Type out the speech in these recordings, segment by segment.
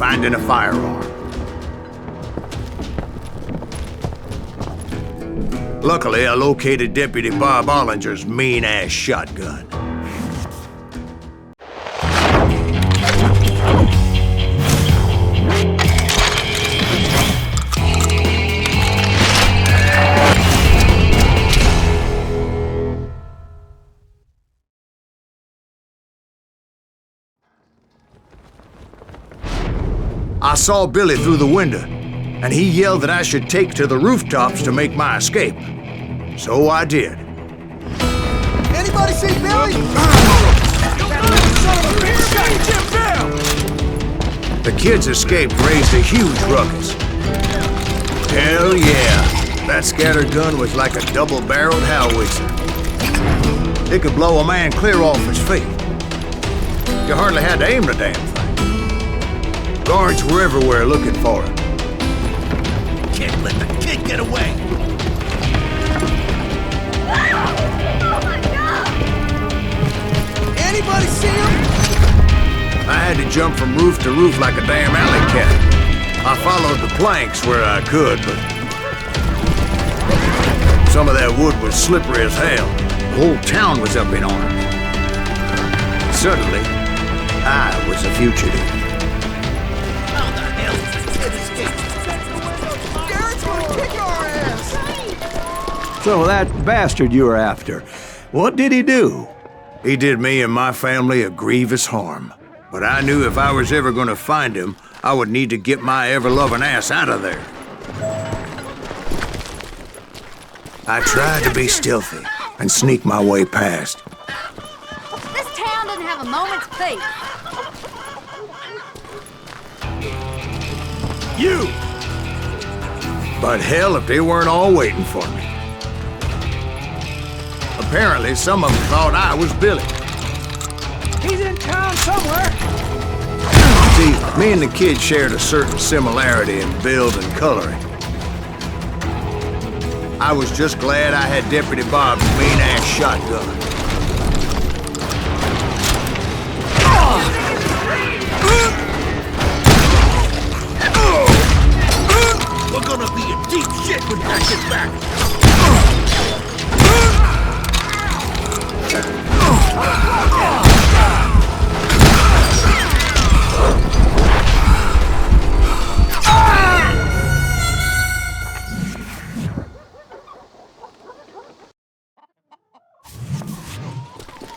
finding a firearm. Luckily, I located Deputy Bob Ollinger's mean-ass shotgun. I saw Billy through the window, and he yelled that I should take to the rooftops to make my escape. So I did. Anybody see Billy? The kids' escape raised a huge ruckus. Hell yeah, that scattergun was like a double-barreled howitzer. It could blow a man clear off his feet. You hardly had to aim the damn thing. Guards were everywhere looking for him. Can't let the kid get away! Anybody see him? I had to jump from roof to roof like a damn alley cat. I followed the planks where I could, but some of that wood was slippery as hell. The whole town was up in arms. Suddenly, I was a fugitive. How the hell did the kid escape? Garrett's gonna kick our ass! So that bastard you were after, what did he do? He did me and my family a grievous harm. But I knew if I was ever gonna find him, I would need to get my ever-loving ass out of there. I tried to be stealthy and sneak my way past. This town doesn't have a moment's peace. You! But hell if they weren't all waiting for me. Apparently, some of them thought I was Billy. He's in town somewhere! See, me and the kid shared a certain similarity in build and coloring. I was just glad I had Deputy Bob's mean-ass shotgun. We're gonna be in deep shit when that gets back!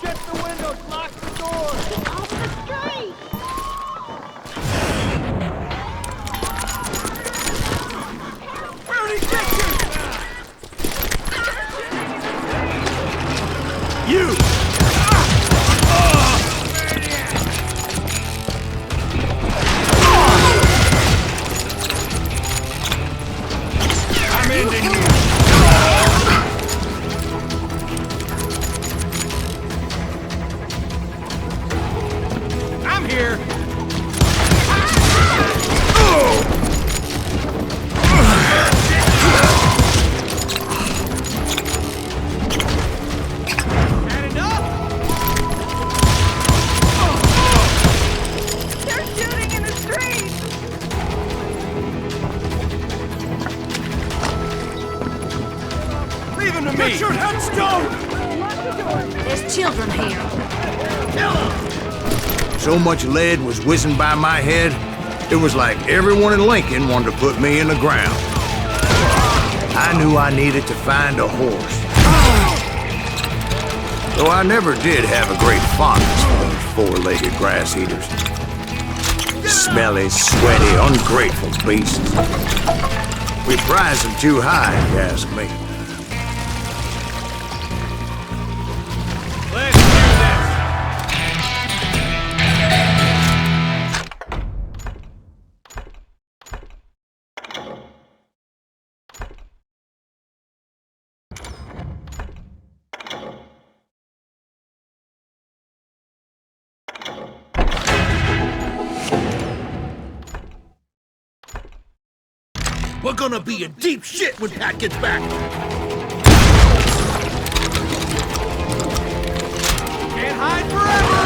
Get the windows, lock the doors! Off the street! Where'd he get you? You! I'm ending you! I'm here! Had enough? They're shooting in the street! Leave him to me! Get your headstone! There's children here. So much lead was whizzing by my head, it was like everyone in Lincoln wanted to put me in the ground. I knew I needed to find a horse. Though I never did have a great fondness for those four-legged grass eaters. Smelly, sweaty, ungrateful beasts. We prize them too high, if you ask me. Let's do this! We're gonna be in deep shit when Pat gets back! Can't hide forever!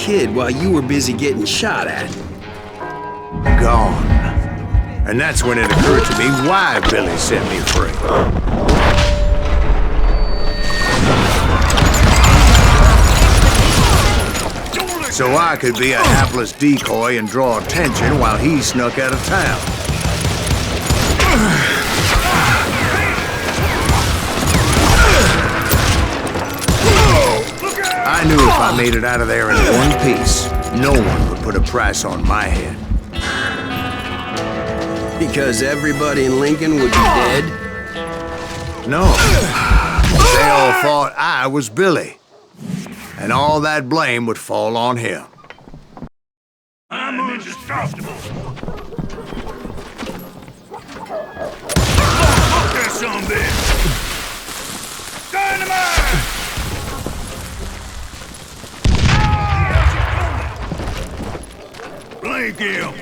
kid while you were busy getting shot at. Gone. And that's when it occurred to me why Billy set me free. So I could be a hapless decoy and draw attention while he snuck out of town. I knew if I made it out of there in one piece, no one would put a price on my head. Because everybody in Lincoln would be dead? No. They all thought I was Billy. And all that blame would fall on him. I'm indestructible. Look at some bitch. Dynamite! Blink him.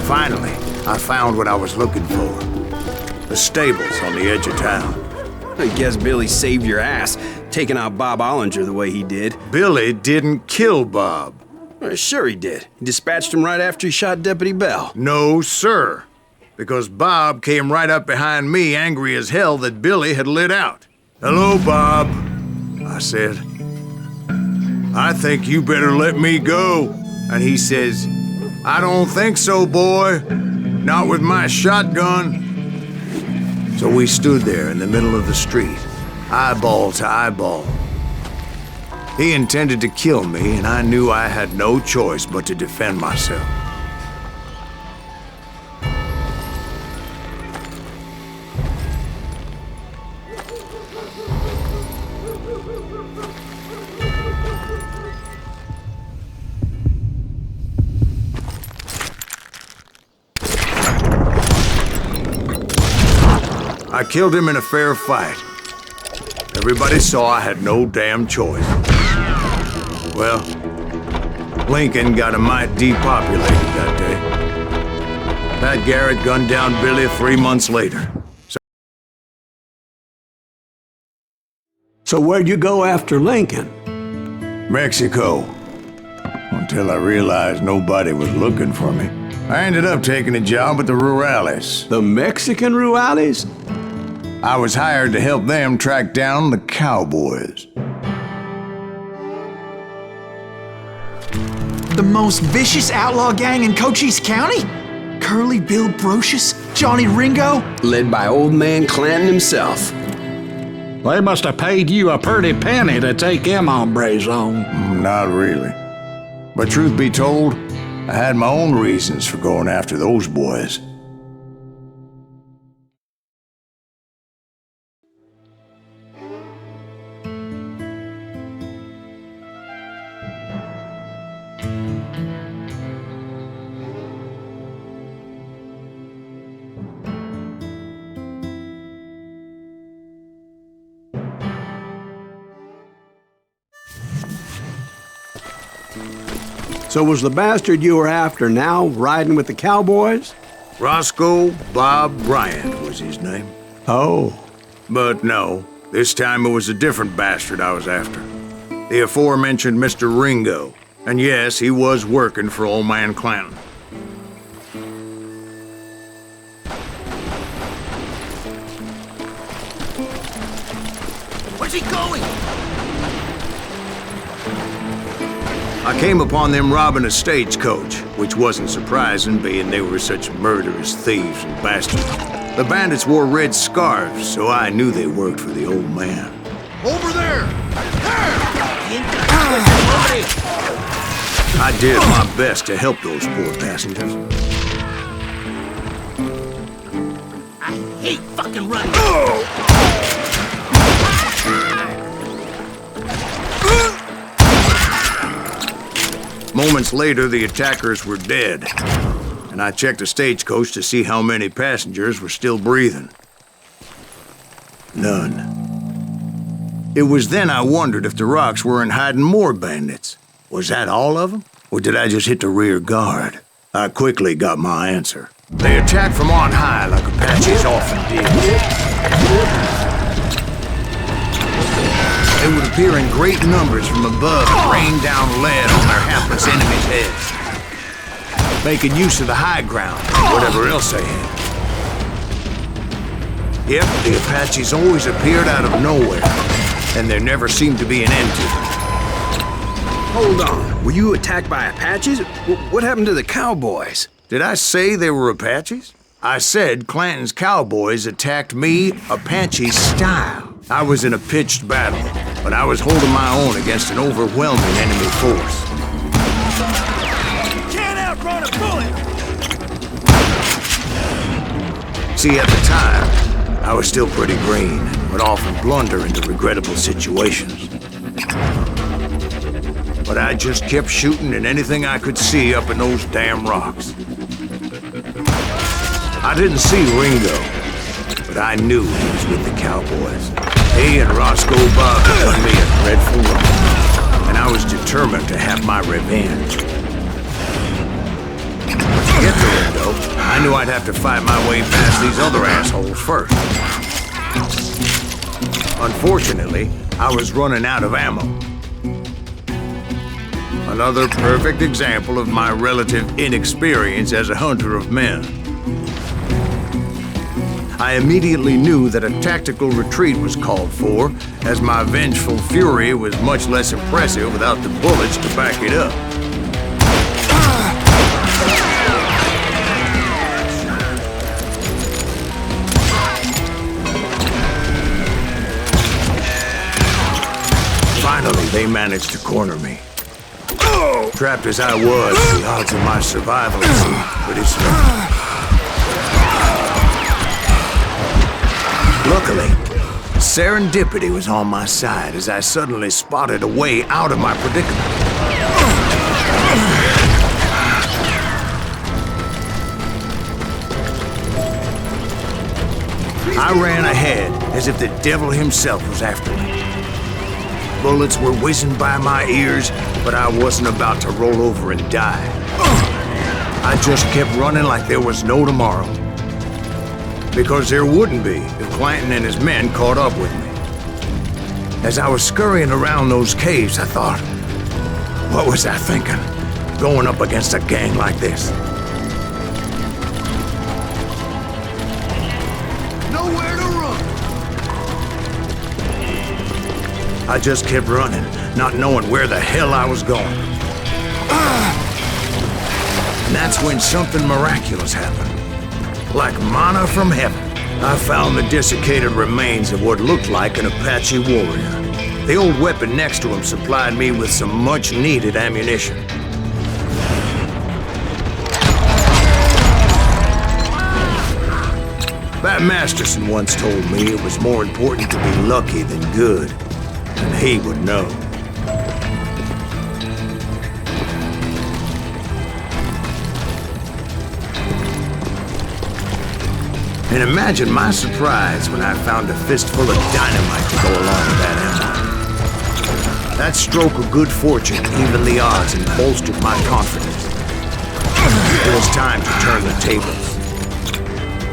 Finally, I found what I was looking for. The stables on the edge of town. I guess Billy saved your ass, taking out Bob Ollinger the way he did. Billy didn't kill Bob. Well, sure he did. He dispatched him right after he shot Deputy Bell. No, sir. Because Bob came right up behind me, angry as hell that Billy had lit out. "Hello, Bob," I said. "I think you better let me go." And he says, "I don't think so, boy. Not with my shotgun." So we stood there in the middle of the street, eyeball to eyeball. He intended to kill me, and I knew I had no choice but to defend myself. I killed him in a fair fight. Everybody saw I had no damn choice. Well, Lincoln got a mite depopulated that day. Pat Garrett gunned down Billy 3 months later. So where'd you go after Lincoln? Mexico. Until I realized nobody was looking for me. I ended up taking a job at the Rurales. The Mexican Rurales? I was hired to help them track down the cowboys. The most vicious outlaw gang in Cochise County? Curly Bill Brocious? Johnny Ringo? Led by old man Clanton himself. They must have paid you a pretty penny to take them hombres on. Not really. But truth be told, I had my own reasons for going after those boys. So was the bastard you were after now riding with the cowboys? Roscoe Bob Bryant was his name. Oh. But no, this time it was a different bastard I was after. The aforementioned Mr. Ringo. And yes, he was working for old man Clanton. Where's he going? I came upon them robbing a stagecoach, which wasn't surprising, being they were such murderous thieves and bastards. The bandits wore red scarves, so I knew they worked for the old man. Over there! I did my best to help those poor passengers. I hate fucking running. Moments later, the attackers were dead, and I checked the stagecoach to see how many passengers were still breathing. None. It was then I wondered if the rocks weren't hiding more bandits. Was that all of them? Or did I just hit the rear guard? I quickly got my answer. They attacked from on high like Apaches often did. They would appear in great numbers from above and rain down lead on their hapless enemies' heads, making use of the high ground, whatever else they had. Yep, the Apaches always appeared out of nowhere, and there never seemed to be an end to them. Hold on. Were you attacked by Apaches? What happened to the cowboys? Did I say they were Apaches? I said Clanton's cowboys attacked me Apache style. I was in a pitched battle, but I was holding my own against an overwhelming enemy force. Can't outrun a bullet! See, at the time, I was still pretty green and would often blunder into regrettable situations. But I just kept shooting at anything I could see up in those damn rocks. I didn't see Ringo, but I knew he was with the cowboys. He and Roscoe Bob had done me a dreadful wrong, and I was determined to have my revenge. But to get to Ringo, I knew I'd have to fight my way past these other assholes first. Unfortunately, I was running out of ammo. Another perfect example of my relative inexperience as a hunter of men. I immediately knew that a tactical retreat was called for, as my vengeful fury was much less impressive without the bullets to back it up. Finally, they managed to corner me. Trapped as I was, the odds of my survival seemed pretty slim. Luckily, serendipity was on my side as I suddenly spotted a way out of my predicament. I ran ahead as if the devil himself was after me. Bullets were whizzing by my ears, but I wasn't about to roll over and die. I just kept running like there was no tomorrow. Because there wouldn't be if Clanton and his men caught up with me. As I was scurrying around those caves, I thought, what was I thinking, going up against a gang like this? Nowhere to run. I just kept running, not knowing where the hell I was going. And that's when something miraculous happened. Like manna from heaven, I found the desiccated remains of what looked like an Apache warrior. The old weapon next to him supplied me with some much-needed ammunition. Masterson once told me it was more important to be lucky than good, and he would know. And imagine my surprise when I found a fistful of dynamite to go along with that ammo. That stroke of good fortune evened the odds and bolstered my confidence. It was time to turn the tables.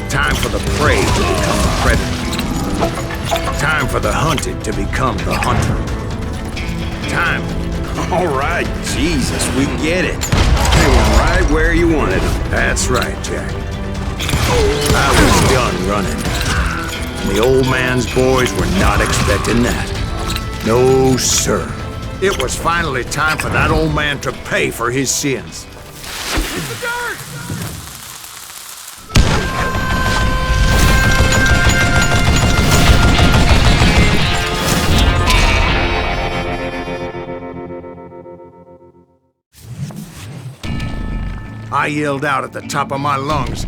Time for the prey to become the predator. Time for the hunted to become the hunter. Time. All right, Jesus, we get it. They were right where you wanted them. That's right, Jack. I was done running. And the old man's boys were not expecting that. No, sir. It was finally time for that old man to pay for his sins. I yelled out at the top of my lungs,